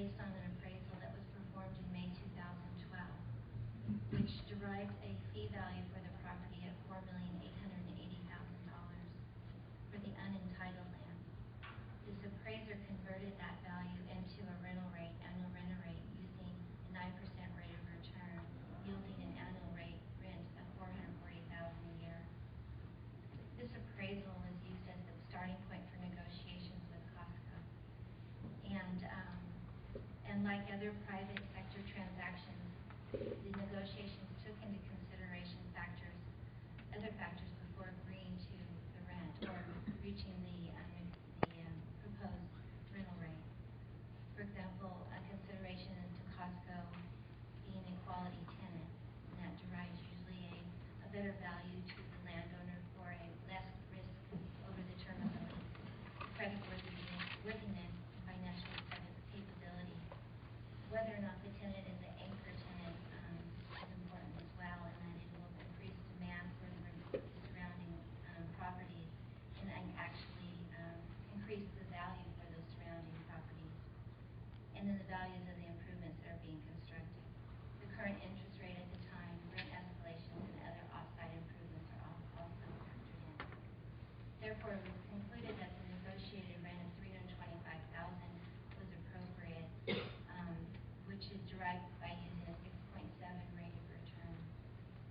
based on an appraisal that was performed in May 2012, which derived a fee value for the property at $4,880,000 for the unentitled land. This appraiser converted that value into a rental rate, annual rental rate, using a 9% rate of return, yielding an annual rent of $440,000 a year. This appraisal was used as the starting point for negotiations with Costco. And like other private sector transactions, the negotiations took into consideration other factors before agreeing to the rent or reaching the proposed rental rate. For example, a consideration to Costco being a quality tenant, and that derives usually a better value to the landowner for a less risk over the term of the lease, creditworthiness, financial capability. Whether or not the tenant is an anchor tenant is important as well, and that it will increase demand for the surrounding properties and actually increase the value for those surrounding properties, and then the values of the improvements that are being constructed. The current interest rate at the time, rent escalations, and other off-site improvements are also factored in. Therefore, it was concluded that the negotiated rent of $325,000 was appropriate, which is derived by using a 6.7 rate of return.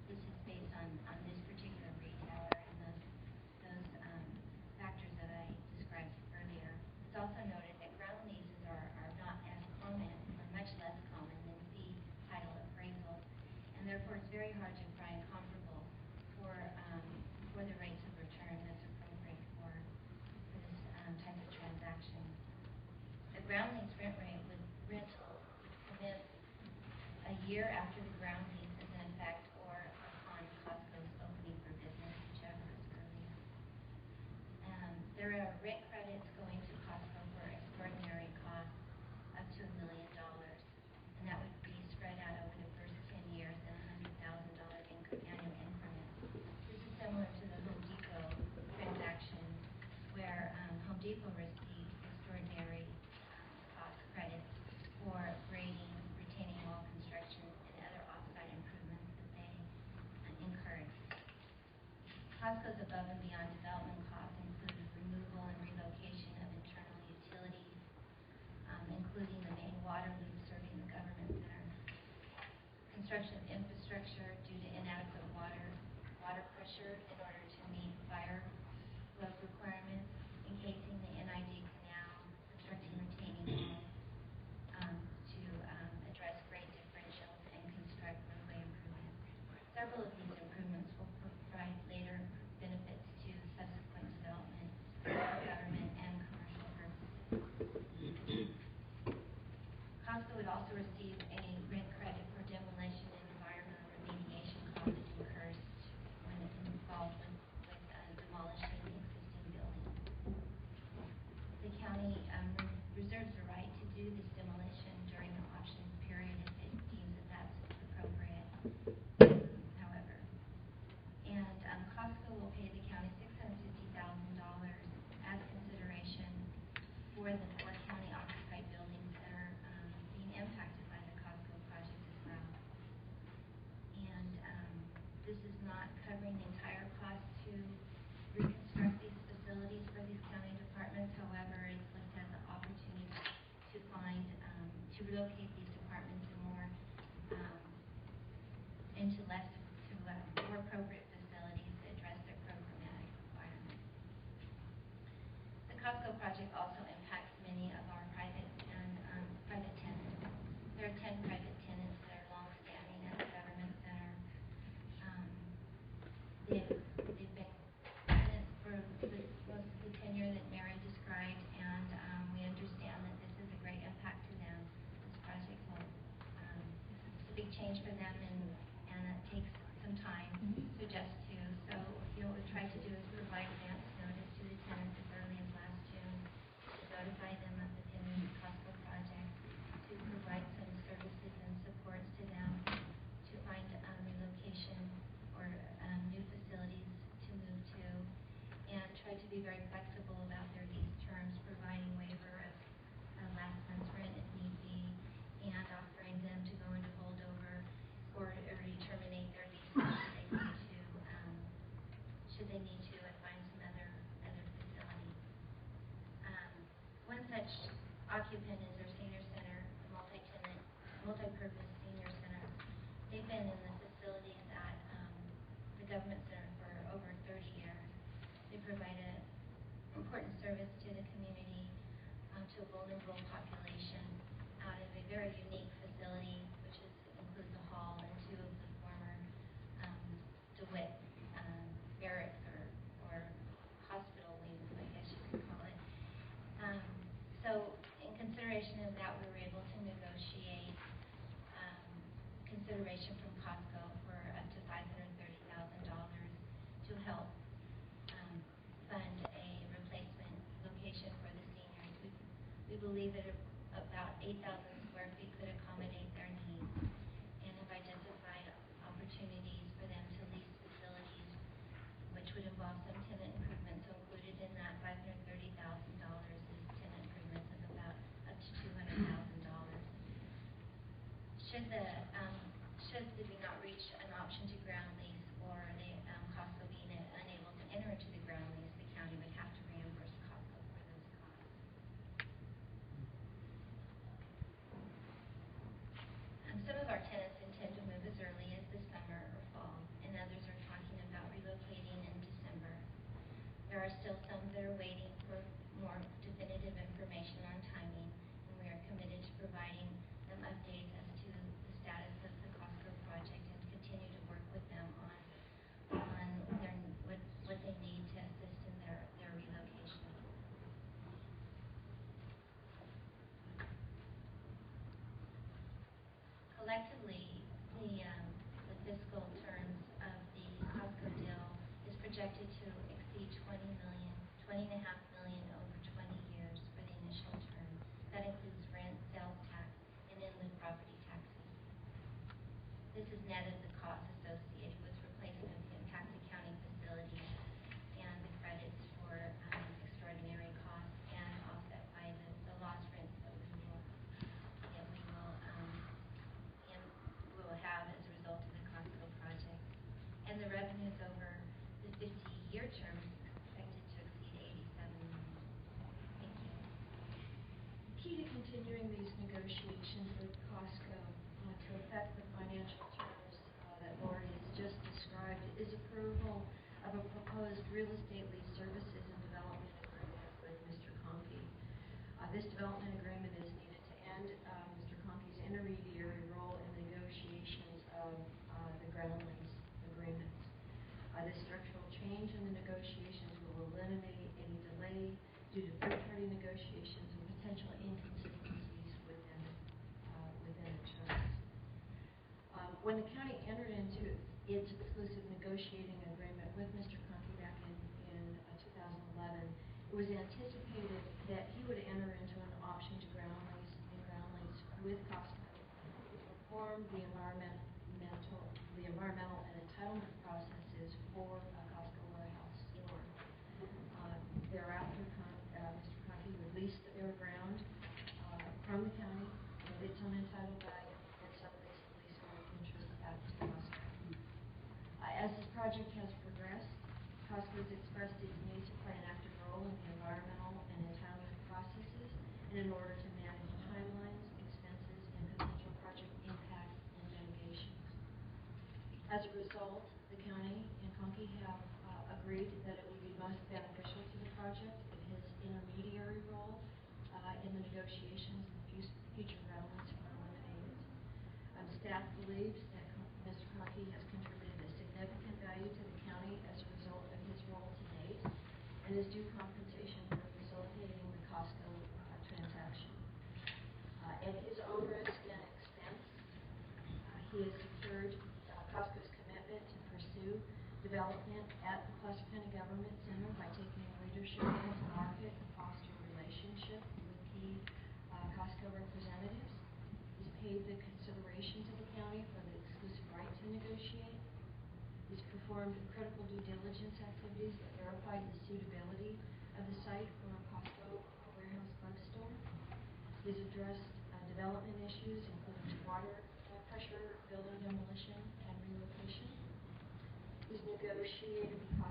This is based on this particular retailer and those factors that I described earlier. It's also noted that ground leases are not as common, or much less common, than fee title appraisals, and therefore it's very hard to find comparable for the rates of return that's appropriate for this type of transaction. The ground lease rent rate would commence a year after the ground lease is in effect or upon Costco's opening for business, whichever is earlier. There are rent credits going to Costco for extraordinary costs up to $1 million, and that would be spread out over the first 10 years in $100,000 annual increments. This is similar to the Home Depot transaction, where Home Depot received extraordinary cost credits for grading, retaining wall construction, and other off-site improvements that they incurred. Costco's above and beyond development costs include removal and relocation of internal utilities, including the main water loop serving the government center, construction of infrastructure due to inadequate water pressure in order to meet fire flow requirements, encasing the NID canal, constructing retaining walls to address grade differentials, and construct roadway improvements. Several of these improvements will provide later benefits to subsequent development for government and commercial purposes. Costco would also receive a rent credit for demolition and environmental remediation costs it incurs when it's involved with demolishing existing buildings. The county reserves the right to do this demolition during the option period if it deems that that's appropriate, however. And Costco will pay the county $650,000 as consideration for the 4 county-occupied buildings that are being impacted by the Costco project as well. And this is not covering the entire cost to reconstruct these facilities for these county departments. However, it's looked at the opportunity to to relocate these departments into more appropriate facilities to address their programmatic requirements. The Costco project also impacts many of our private tenants. There are 10 private tenants that are long-standing at the government center. They've been tenants for most of the tenure that Mary described, and we understand that this is a great impact to them. This project will, it's a big change for them, and it takes some time to adjust to. So, what we try to do is provide advance notice to the tenants as early as last June, to notify them of the pending Costco project, to provide some services and supports to them, to find relocation or new facilities to move to, and try to be very flexible about their lease terms, providing waiver of last month's rent if need be, vulnerable population out of a very unique facility, which includes a hall and two of the former DeWitt barracks or hospital wings, I guess you could call it. So in consideration of that, we were able to negotiate consideration from Costco for up to $530,000 to help fund a replacement location for the seniors. We believe that about 8,000 square feet could accommodate their needs, and have identified opportunities for them to lease facilities, which would involve some tenant improvements. So included in that $530,000 is tenant improvements of about up to $200,000. Should we not reach an option to ground lease, or the Costco being unable to enter into the ground lease, the county would have to reimburse Costco for those costs. Some of our tenants intend to move as early as the summer or fall, and others are talking about relocating in December. There are still some that are waiting for more definitive information on timing, and we are committed to providing them updates as to the status of the Costco project and continue to work with them on what they need to assist in their relocation. Collectively, the fiscal terms of the Costco deal is projected to exceed $20.5 million over 20 years for the initial term. That includes rent, sales tax, and inland property taxes. This is net of the costs associated with replacement of impacted county facilities and the credits for extraordinary costs, and offset by the lost rents that we will have as a result of the Costco project. And the revenues over the 50-year term is expected to exceed $87 million. Thank you. Key to continuing these negotiations with Costco to affect the financial terms that Lori has just described is approval of a proposed real estate lease services and development agreement with Mr. Conkey. This development agreement is needed to end Mr. Conkey's intermediary role in negotiations of the ground lease agreements. This structural change in the negotiations will eliminate any delay due to third-party negotiations and potential inconsistencies within the terms. When the county entered into its exclusive negotiating agreement with Mr. Conkey back in 2011, it was anticipated that he would enter into an option to ground lease with Costco to perform the environmental and entitlement processes for a Costco warehouse store. Thereafter, Mr. Conkey would lease their ground from the county with its own entitled value and sublease the leasehold interest back to Costco. As this project has progressed, Costco has expressed its need to play an active role in the environmental and entitlement processes, and in order to manage timelines, expenses, and potential project impact and mitigations. As a result, the county and Conkey have agreed that it would be most beneficial to the project if his intermediary role in the negotiations and future relevance were eliminated. Staff believes that Mr. Conkey has contributed a significant value to the county as a result of his role to date, and is due compensation for facilitating the Costco transaction. At his own risk and expense, he has secured Costco's commitment to pursue development at the Placer County Government Center by taking leadership in its market and foster relationships with key Costco representatives. He's paid the consideration to the county for the exclusive right to negotiate. He's performed critical due diligence activities that verified the suitability of the site for a Costco warehouse club store. He's addressed development issues, including water pressure, building demolition, and relocation. He's negotiated with Costco